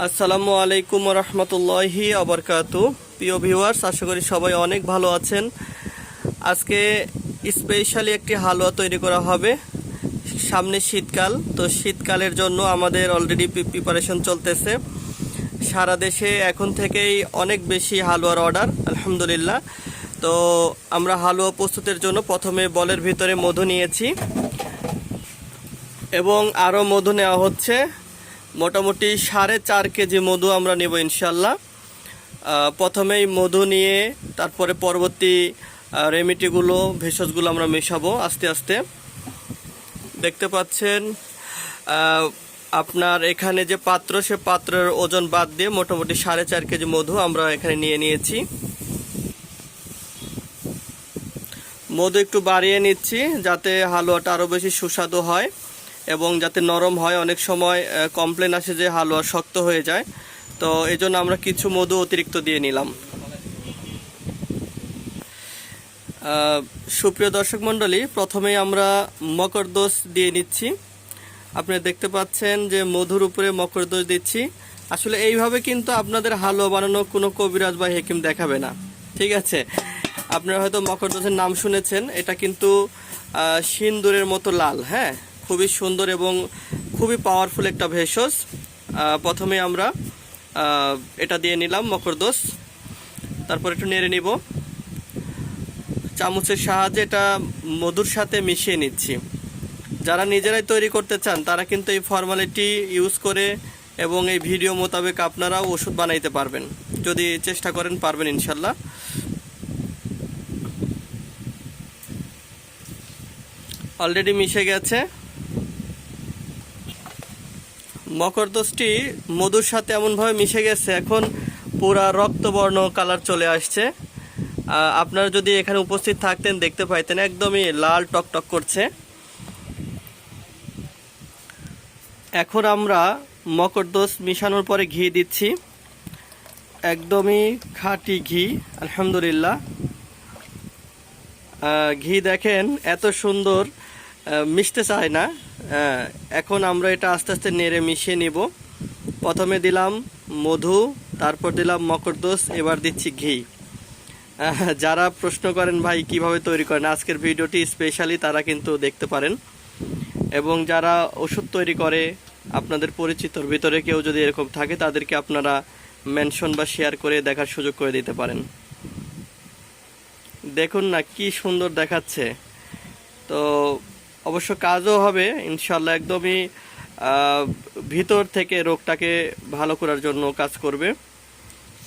আসসালামু আলাইকুম রহমতুল্লাহি আবরকাতু। প্রিয় ভিউয়ার্স, আশা করি সবাই অনেক ভালো আছেন। আজকে স্পেশালি একটি হালুয়া তৈরি করা হবে। সামনে শীতকাল, তো শীতকালের জন্য আমাদের অলরেডি প্রিপারেশন চলতেছে। সারা দেশে এখন থেকেই অনেক বেশি হালুয়ার অর্ডার, আলহামদুলিল্লাহ। তো আমরা হালুয়া প্রস্তুতের জন্য প্রথমে বলের ভিতরে মধু নিয়েছি এবং আরও মধু নেওয়া হচ্ছে। মোটামুটি 4.5 কেজি মধু আমরা নেব ইনশাল্লাহ। প্রথমেই মধু নিয়ে তারপরে পরবর্তী রেমিডিগুলো, ভেষজগুলো আমরা মেশাবো আস্তে আস্তে। দেখতে পাচ্ছেন আপনার এখানে যে পাত্র, সে পাত্রের ওজন বাদ দিয়ে মোটামুটি 4.5 কেজি মধু আমরা এখানে নিয়ে নিয়েছি। মধু একটু বাড়িয়ে নিচ্ছি যাতে হালুয়াটা আরও বেশি সুস্বাদু হয় এবং যাতে নরম হয়। অনেক সময় কমপ্লেন আসে যে হালুয়া শক্ত হয়ে যায়, তো এই জন্য আমরা কিছু মধু অতিরিক্ত দিয়ে নিলাম। সুপ্রিয় দর্শক মণ্ডলী, প্রথমেই আমরা মকরদোষ দিয়ে নিচ্ছি। আপনারা দেখতে পাচ্ছেন যে মধুর উপরে মকরদোষ দিচ্ছি। আসলে এইভাবে কিন্তু আপনাদের হালুয়া বানানো কোনো কবিরাজ বা হেকিম দেখাবে না, ঠিক আছে? আপনারা হয়তো মকরদোষের নাম শুনেছেন, এটা কিন্তু সিন্দুরের মতো লাল, হ্যাঁ, খুবই সুন্দর এবং খুবই পাওয়ারফুল একটা ভেষজ। প্রথমে আমরা এটা দিয়ে নিলাম মকরদোষ, তারপর একটু নেড়ে নিব। চামচের সাহায্যে এটা মধুর সাথে মিশিয়ে নিচ্ছি। যারা নিজেরাই তৈরি করতে চান তারা কিন্তু এই ফর্মালিটি ইউজ করে এবং এই ভিডিও মোতাবেক আপনারাও ওষুধ বানাইতে পারবেন, যদি চেষ্টা করেন পারবেন ইনশাল্লাহ। অলরেডি মিশে গেছে। মকরদোষটি মধুর সাথে এমনভাবে মিশে গেছে, এখন পুরা রক্তবর্ণ কালার চলে আসছে। আপনারা যদি এখানে উপস্থিত থাকতেন দেখতে পাইতেন একদমই লাল টকটক করছে। এখন আমরা মকরদোষ মিশানোর পরে ঘি দিচ্ছি, একদমই খাঁটি ঘি, আলহামদুলিল্লাহ। ঘি দেখেন এত সুন্দর, মিশতে চায় না। এখন আমরা এটা আস্তে আস্তে নেড়ে মিশিয়ে নিব। প্রথমে দিলাম মধু, তারপর দিলাম মকরদোষ, এবার দিচ্ছি ঘি। যারা প্রশ্ন করেন ভাই কিভাবে তৈরি করেন, আজকের ভিডিওটি স্পেশালি তারা কিন্তু দেখতে পারেন। এবং যারা ওষুধ তৈরি করে আপনাদের পরিচিতর ভিতরে কেউ যদি এরকম থাকে তাদেরকে আপনারা মেনশন বা শেয়ার করে দেখার সুযোগ করে দিতে পারেন। দেখুন না কি সুন্দর দেখাচ্ছে। তো অবশ্য কাজও হবে ইনশাল্লাহ, একদমই ভিতর থেকে রোগটাকে ভালো করার জন্য কাজ করবে।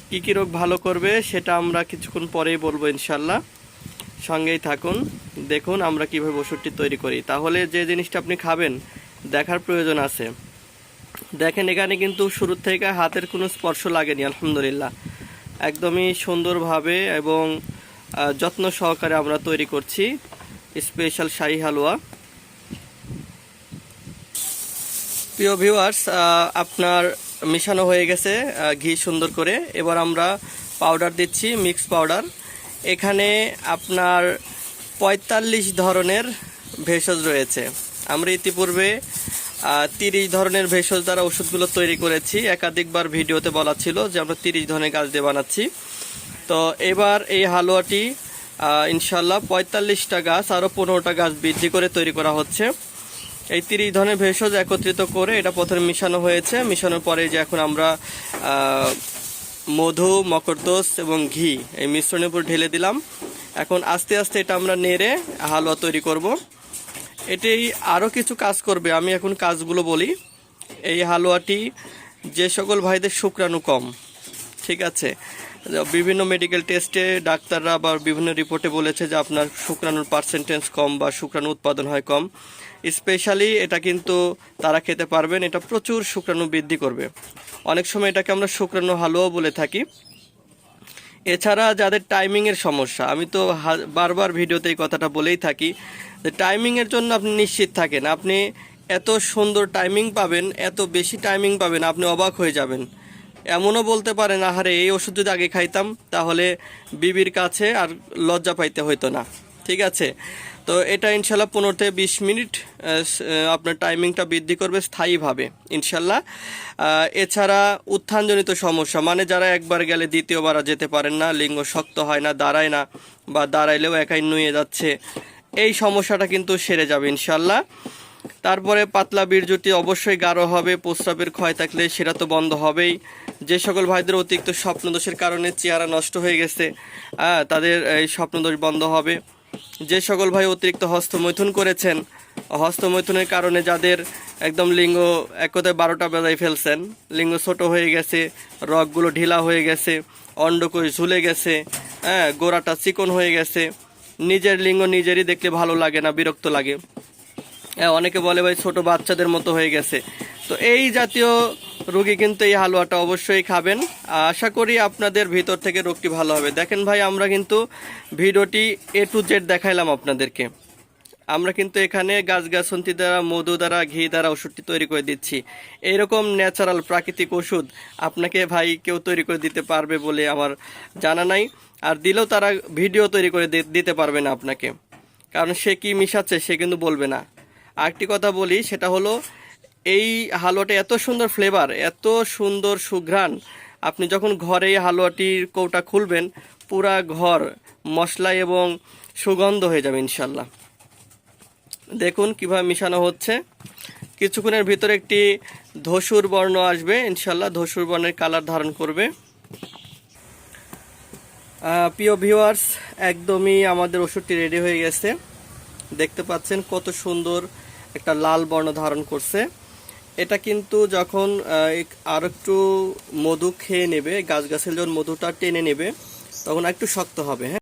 কি কি রোগ ভালো করবে সেটা আমরা কিছুক্ষণ পরেই বলবো ইনশাল্লাহ, সঙ্গেই থাকুন। দেখুন আমরা কিভাবে ওষুধটি তৈরি করি, তাহলে যে জিনিসটা আপনি খাবেন দেখার প্রয়োজন আছে। দেখেন এখানে কিন্তু শুরুর থেকে হাতের কোনো স্পর্শ লাগেনি, আলহামদুলিল্লাহ। একদমই সুন্দরভাবে এবং যত্ন সহকারে আমরা তৈরি করছি স্পেশাল শাহী হালুয়া। প্রিয় ভিউয়ার্স, আপনার মিশানো হয়ে গেছে ঘি সুন্দর করে। এবার আমরা পাউডার দিচ্ছি, মিক্স পাউডার। এখানে আপনার 45 ধরনের ভেষজ রয়েছে। আমরা ইতিপূর্বে 30 ধরনের ভেষজ দ্বারা ওষুধগুলো তৈরি করেছি। একাধিকবার ভিডিওতে বলা ছিল যে আমরা 30 ধরনের গাছ দিয়ে বানাচ্ছি। তো এবার এই হালুয়াটি ইনশাল্লাহ 45টা গাছ আরও 15টা গাছ বৃদ্ধি করে তৈরি করা হচ্ছে। এই 30 ধরনের ভেষজ একত্রিত করে এটা প্রথমে মিশানো হয়েছে। মিশানোর পরে যে এখন আমরা মধু, মকরদোষ এবং ঘি এই মিশ্রণের উপর ঢেলে দিলাম। এখন আস্তে আস্তে এটা আমরা নেড়ে হালুয়া তৈরি করব। এটাই আরও কিছু কাজ করবে, আমি এখন কাজগুলো বলি। এই হালুয়াটি যে সকল ভাইদের শুক্রাণু কম, ঠিক আছে, বিভিন্ন মেডিকেল টেস্টে ডাক্তাররা বা বিভিন্ন রিপোর্টে বলেছে যে আপনার শুক্রাণুর পার্সেন্টেজ কম বা শুক্রাণু উৎপাদন হয় কম, স্পেশালি এটা কিন্তু তারা খেতে পারবেন। এটা প্রচুর শুক্রাণু বৃদ্ধি করবে। অনেক সময় এটাকে আমরা শুক্রাণু হালুয়া বলে থাকি। এছাড়া যাদের টাইমিংয়ের সমস্যা, আমি তো বারবার ভিডিওতে এই কথাটা বলেই থাকি যে টাইমিংয়ের জন্য আপনি নিশ্চিত থাকেন, আপনি এত সুন্দর টাইমিং পাবেন, এত বেশি টাইমিং পাবেন, আপনি অবাক হয়ে যাবেন। এমনও বলতে পারেন আহারে এই ওষুধ যদি আগে খাইতাম তাহলে বিবির কাছে আর লজ্জা পাইতে হইতো না, ঠিক আছে। তো এটা ইনশাল্লাহ 15 থেকে 20 মিনিট আপনার টাইমিংটা বৃদ্ধি করবে স্থায়ীভাবে ইনশাল্লাহ। এছাড়া উত্থানজনিত সমস্যা, মানে যারা একবার গেলে দ্বিতীয়বার আর যেতে পারেন না, লিঙ্গ শক্ত হয় না, দাঁড়ায় না, বা দাঁড়াইলেও একাই নুয়ে যাচ্ছে, এই সমস্যাটা কিন্তু সেরে যাবে ইনশাল্লাহ। তারপরে পাতলা বীর্যটি অবশ্যই গাঢ় হবে, প্রস্রাবের ক্ষয় থাকলে সেটা তো বন্ধ হবেই। যে সকল ভাইদের অতিরিক্ত স্বপ্নদোষের কারণে চেহারা নষ্ট হয়ে গেছে, তাদের এই স্বপ্নদোষ বন্ধ হবে। যে সকল ভাই অতিরিক্ত হস্তমৈথুন করেছেন, হস্তমৈথুনের কারণে যাদের একদম লিঙ্গ এক কথায় 12টা বাজায় ফেলছেন, লিঙ্গ ছোট হয়ে গেছে, রগগুলো ঢিলা হয়ে গেছে, অন্ডকোষ ঝুলে গেছে, গোড়াটা চিকন হয়ে গেছে, নিজের লিঙ্গ নিজেরই দেখলে ভালো লাগে না, বিরক্ত লাগে, অনেকে বলে ভাই ছোট বাচ্চাদের মতো হয়ে গেছে, তো এই জাতীয় রোগী কিন্তু এই হালুয়াটা অবশ্যই খাবেন। আশা করি আপনাদের ভিতর থেকে রোগটি ভালো হবে। দেখেন ভাই, আমরা কিন্তু ভিডিওটি A to Z দেখাইলাম আপনাদেরকে। আমরা কিন্তু এখানে গাছগাছন্তি দ্বারা, মধু দ্বারা, ঘি দ্বারা ওষুধটি তৈরি করে দিচ্ছি। এইরকম ন্যাচারাল প্রাকৃতিক ওষুধ আপনাকে ভাই কেউ তৈরি করে দিতে পারবে বলে আমার জানা নাই, আর দিলেও তারা ভিডিও তৈরি করে দিতে পারবে না আপনাকে, কারণ সে কি মিশাচ্ছে সে কিন্তু বলবে না। আরেকটি কথা বলি, সেটা হলো এই হালুয়াটা এত সুন্দর ফ্লেভার, এত সুন্দর সুঘ্রাণ, আপনি যখন ঘরে এই হালুয়াটির কৌটা খুলবেন, পুরা ঘর মশলা এবং সুগন্ধ হয়ে যাবে ইনশাল্লাহ। দেখুন কিভাবে মিশানো হচ্ছে, কিছুক্ষণের ভিতরে একটি ধূসর বর্ণ আসবে ইনশাল্লাহ, ধূসর বর্ণের কালার ধারণ করবে। প্রিয় ভিউয়ার্স, একদমই আমাদের ওষুধটি রেডি হয়ে গেছে। দেখতে পাচ্ছেন কত সুন্দর একটা লাল বর্ণ ধারণ করছে। এটা কিন্তু যখন আর একটু মধু খেয়ে নেবে, গাছগাছের যখন মধুটা টেনে নেবে, তখন একটু শক্ত হবে। হ্যাঁ।